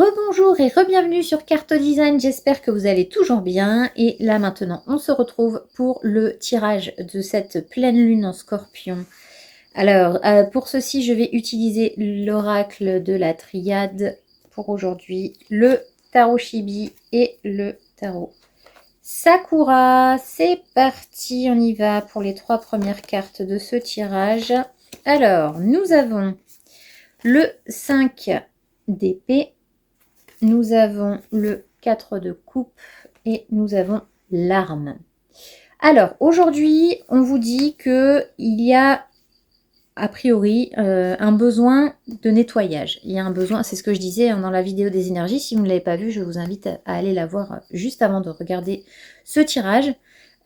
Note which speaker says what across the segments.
Speaker 1: Rebonjour et re-bienvenue sur Carte Design, j'espère que vous allez toujours bien. Et là maintenant, on se retrouve pour le tirage de cette pleine lune en Scorpion. Alors, pour ceci, je vais utiliser l'oracle de la triade pour aujourd'hui, le tarot Chibi et le tarot Sakura. C'est parti, on y va pour les 3 premières cartes de ce tirage. Alors, nous avons le 5 d'épée. Nous avons le 4 de coupe et nous avons l'arme. Alors, aujourd'hui, on vous dit qu'il y a, a priori, un besoin de nettoyage. Il y a un besoin, c'est ce que je disais dans la vidéo des énergies. Si vous ne l'avez pas vue, je vous invite à aller la voir juste avant de regarder ce tirage.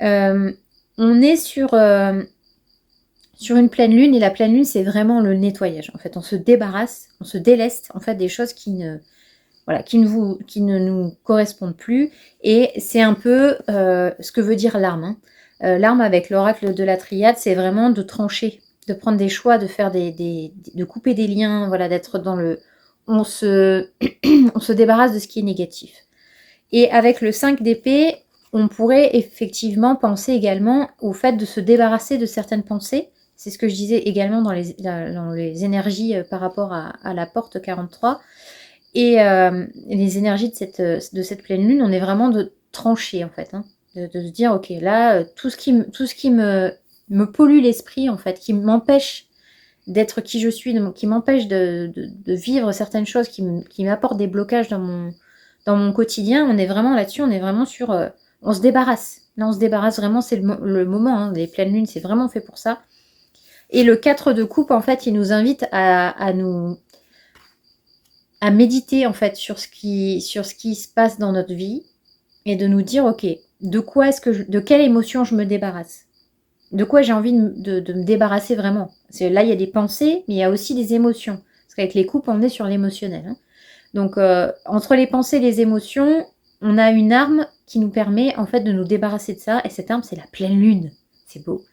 Speaker 1: On est sur une pleine lune, et la pleine lune, c'est vraiment le nettoyage. En fait, on se débarrasse, on se déleste en fait des choses qui ne nous correspondent plus. Et c'est un peu ce que veut dire l'arme. L'arme avec l'oracle de la triade, c'est vraiment de trancher, de prendre des choix, de faire de couper des liens, voilà, d'être dans le... On se débarrasse de ce qui est négatif. Et avec le 5 d'épée, on pourrait effectivement penser également au fait de se débarrasser de certaines pensées. C'est ce que je disais également dans les énergies par rapport à la porte 43. Et les énergies de cette pleine lune, on est vraiment de trancher en fait, de se dire ok, là tout ce qui me pollue l'esprit en fait, qui m'empêche d'être qui je suis, qui m'empêche de vivre certaines choses, qui m'apportent des blocages dans mon quotidien, on est vraiment là-dessus, on est vraiment sur on se débarrasse. Là on se débarrasse vraiment, c'est le moment, les pleines lunes, c'est vraiment fait pour ça. Et le 4 de coupe en fait, il nous invite à méditer en fait sur ce qui se passe dans notre vie et de nous dire ok, de quelle émotion je me débarrasse, de quoi j'ai envie de me débarrasser vraiment. Parce que là il y a des pensées, mais il y a aussi des émotions, parce qu'avec les coupes on est sur l'émotionnel, Donc entre les pensées et les émotions, on a une arme qui nous permet en fait de nous débarrasser de ça, et cette arme c'est la pleine lune. C'est beau.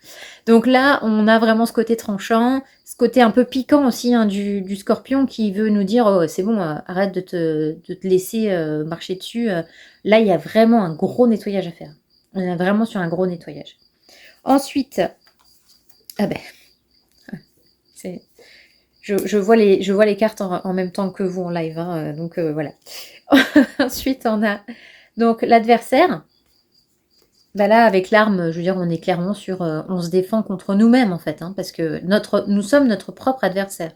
Speaker 1: Donc là, on a vraiment ce côté tranchant, ce côté un peu piquant aussi du scorpion qui veut nous dire oh, c'est bon, arrête de te laisser marcher dessus. Là, il y a vraiment un gros nettoyage à faire. On est vraiment sur un gros nettoyage. Ensuite, je vois les cartes en même temps que vous en live, donc voilà. Ensuite, on a donc l'adversaire. Là, avec l'arme, je veux dire, on est clairement sur... on se défend contre nous-mêmes, en fait, parce que nous sommes notre propre adversaire.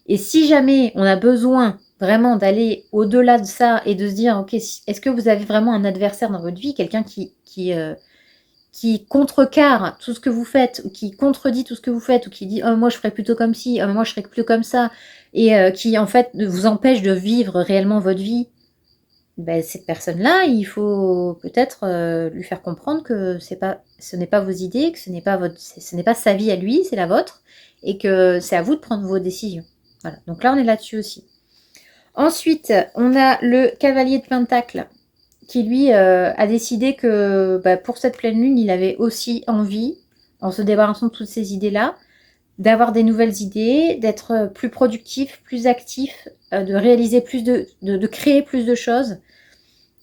Speaker 1: Et si jamais on a besoin vraiment d'aller au-delà de ça et de se dire, ok, est-ce que vous avez vraiment un adversaire dans votre vie, quelqu'un qui contrecarre tout ce que vous faites, ou qui contredit tout ce que vous faites, ou qui dit, oh, moi je ferais plutôt comme ci, oh, moi je ferais plutôt comme ça, et qui, en fait, vous empêche de vivre réellement votre vie, cette personne-là, il faut peut-être lui faire comprendre que ce n'est pas vos idées, que ce n'est pas sa vie à lui, c'est la vôtre, et que c'est à vous de prendre vos décisions. Voilà, donc là on est là-dessus aussi. Ensuite, on a le cavalier de Pentacle, qui lui a décidé que pour cette pleine lune, il avait aussi envie, en se débarrassant de toutes ces idées-là, d'avoir des nouvelles idées, d'être plus productif, plus actif, de réaliser plus de créer plus de choses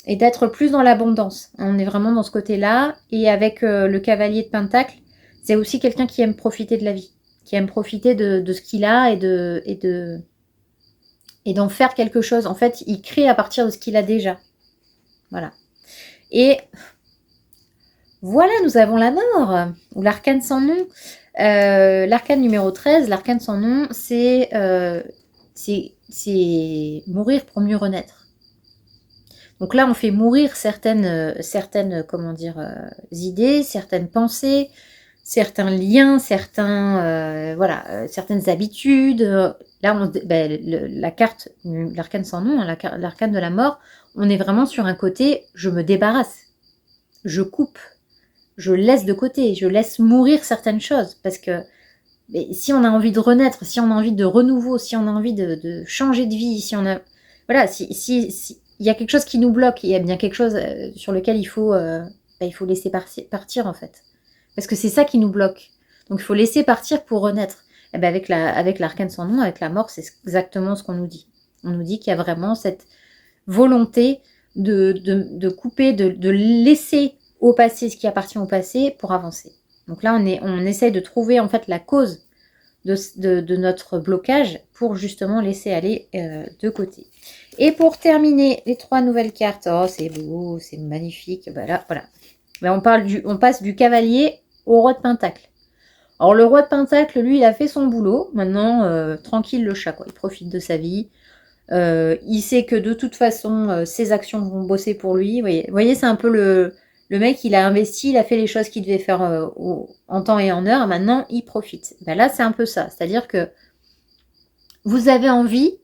Speaker 1: et d'être plus dans l'abondance. On est vraiment dans ce côté-là. Et avec le cavalier de Pentacle, c'est aussi quelqu'un qui aime profiter de la vie, qui aime profiter de ce qu'il a et d'en faire quelque chose. En fait, il crée à partir de ce qu'il a déjà. Voilà. Et voilà, nous avons la mort, ou l'arcane sans nom. L'arcane numéro 13, l'arcane sans nom, c'est mourir pour mieux renaître. Donc là, on fait mourir certaines comment dire, idées, certaines pensées, certains liens, certaines habitudes. Là, la carte, l'arcane sans nom, l'arcane de la mort, on est vraiment sur un côté, je me débarrasse, je coupe, je laisse de côté, je laisse mourir certaines choses, parce que si on a envie de renaître, si on a envie de renouveau, si on a envie de changer de vie, si on a... Voilà, si il y a quelque chose qui nous bloque, il y a bien quelque chose sur lequel il faut laisser partir, en fait. Parce que c'est ça qui nous bloque. Donc il faut laisser partir pour renaître. Et avec l'arcane sans nom, avec la mort, c'est exactement ce qu'on nous dit. On nous dit qu'il y a vraiment cette volonté de couper, de laisser au passé ce qui appartient au passé pour avancer. Donc là, on essaie de trouver en fait la cause de notre blocage pour justement laisser aller de côté. Et pour terminer, les 3 nouvelles cartes. Oh, c'est beau, c'est magnifique. Ben là, voilà. Ben on passe du cavalier au roi de pentacle. Alors le roi de pentacle, lui, il a fait son boulot. Maintenant, tranquille le chat, quoi. Il profite de sa vie. Il sait que de toute façon, ses actions vont bosser pour lui. Vous voyez, c'est un peu le mec, il a investi, il a fait les choses qu'il devait faire en temps et en heure. Maintenant, il profite. Ben là, c'est un peu ça. C'est-à-dire que vous avez envie,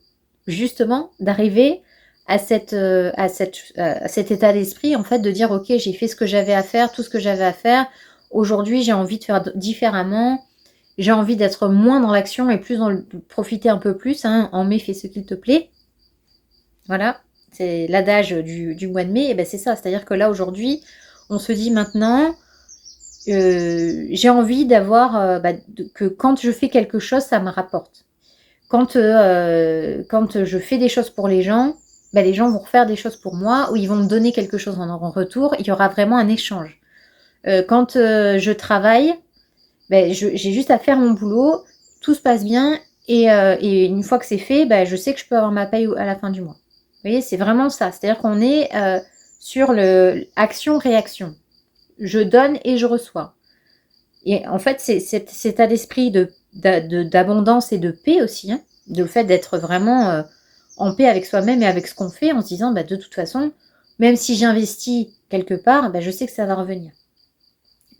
Speaker 1: justement, d'arriver à cet état d'esprit, en fait, de dire, ok, j'ai fait ce que j'avais à faire, tout ce que j'avais à faire. Aujourd'hui, j'ai envie de faire différemment. J'ai envie d'être moins dans l'action et plus dans le profiter un peu plus. Hein. En mai, fais ce qu'il te plaît. Voilà, c'est l'adage du mois de mai. Et ben c'est ça, c'est-à-dire que là, aujourd'hui, on se dit maintenant, j'ai envie d'avoir que quand je fais quelque chose, ça me rapporte. Quand je fais des choses pour les gens vont refaire des choses pour moi ou ils vont me donner quelque chose en retour. Il y aura vraiment un échange. Quand je travaille, j'ai juste à faire mon boulot, tout se passe bien et une fois que c'est fait, je sais que je peux avoir ma paye à la fin du mois. Vous voyez, c'est vraiment ça. C'est-à-dire qu'on est sur le action-réaction. Je donne et je reçois. Et en fait, c'est cet état d'esprit d'abondance et de paix aussi, hein, de le fait d'être vraiment en paix avec soi-même et avec ce qu'on fait, en se disant, de toute façon, même si j'investis quelque part, je sais que ça va revenir.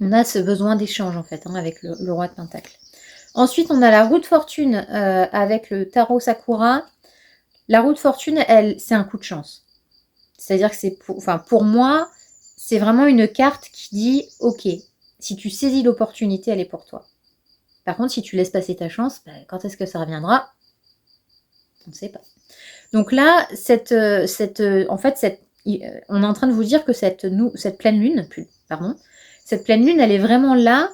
Speaker 1: On a ce besoin d'échange, en fait, hein, avec le roi de Pentacle. Ensuite, on a la roue de fortune avec le tarot Sakura. La roue de fortune, c'est un coup de chance. C'est-à-dire que pour moi, c'est vraiment une carte qui dit, ok, si tu saisis l'opportunité, elle est pour toi. Par contre, si tu laisses passer ta chance, quand est-ce que ça reviendra? On ne sait pas. Donc là, en fait, on est en train de vous dire que cette pleine lune, cette pleine lune, elle est vraiment là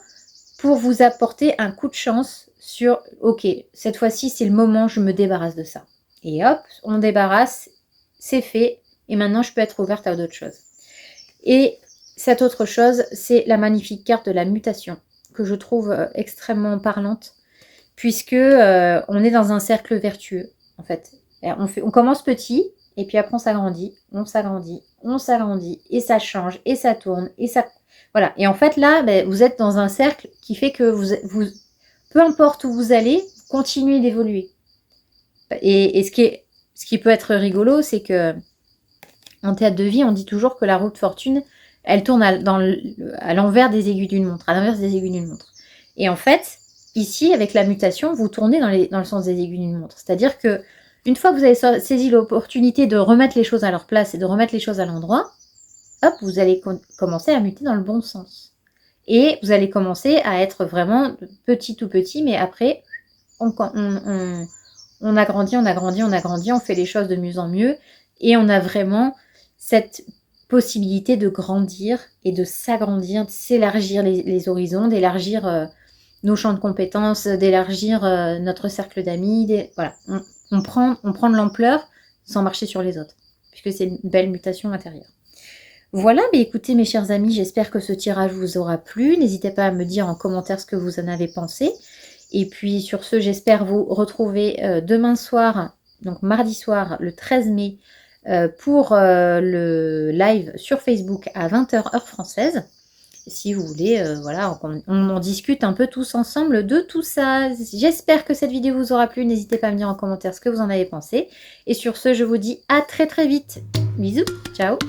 Speaker 1: pour vous apporter un coup de chance sur, ok, cette fois-ci, c'est le moment, je me débarrasse de ça. Et hop, on débarrasse, c'est fait, et maintenant, je peux être ouverte à d'autres choses. Et cette autre chose, c'est la magnifique carte de la mutation, que je trouve extrêmement parlante, puisque on est dans un cercle vertueux, en fait. On commence petit, et puis après on s'agrandit, et ça change, et ça tourne, et ça... Voilà. Et en fait, là, vous êtes dans un cercle qui fait que vous peu importe où vous allez, continuez d'évoluer. Et ce qui peut être rigolo, c'est que en théâtre de vie, on dit toujours que la roue de fortune, elle tourne à l'envers des aiguilles d'une montre, Et en fait, ici, avec la mutation, vous tournez dans le sens des aiguilles d'une montre. C'est-à-dire que une fois que vous avez saisi l'opportunité de remettre les choses à leur place et de remettre les choses à l'endroit, hop, vous allez commencer à muter dans le bon sens. Et vous allez commencer à être vraiment petit tout petit, mais après, on agrandit, on fait les choses de mieux en mieux, et on a vraiment cette possibilité de grandir et de s'agrandir, de s'élargir les horizons, d'élargir nos champs de compétences, d'élargir notre cercle d'amis. Voilà, on prend de l'ampleur sans marcher sur les autres, puisque c'est une belle mutation intérieure. Voilà, écoutez mes chers amis, j'espère que ce tirage vous aura plu. N'hésitez pas à me dire en commentaire ce que vous en avez pensé. Et puis sur ce, j'espère vous retrouver demain soir, donc mardi soir, le 13 mai, pour le live sur Facebook à 20h heure française. Si vous voulez, voilà, on en discute un peu tous ensemble de tout ça. J'espère que cette vidéo vous aura plu. N'hésitez pas à me dire en commentaire ce que vous en avez pensé. Et sur ce, je vous dis à très très vite. Bisous, ciao.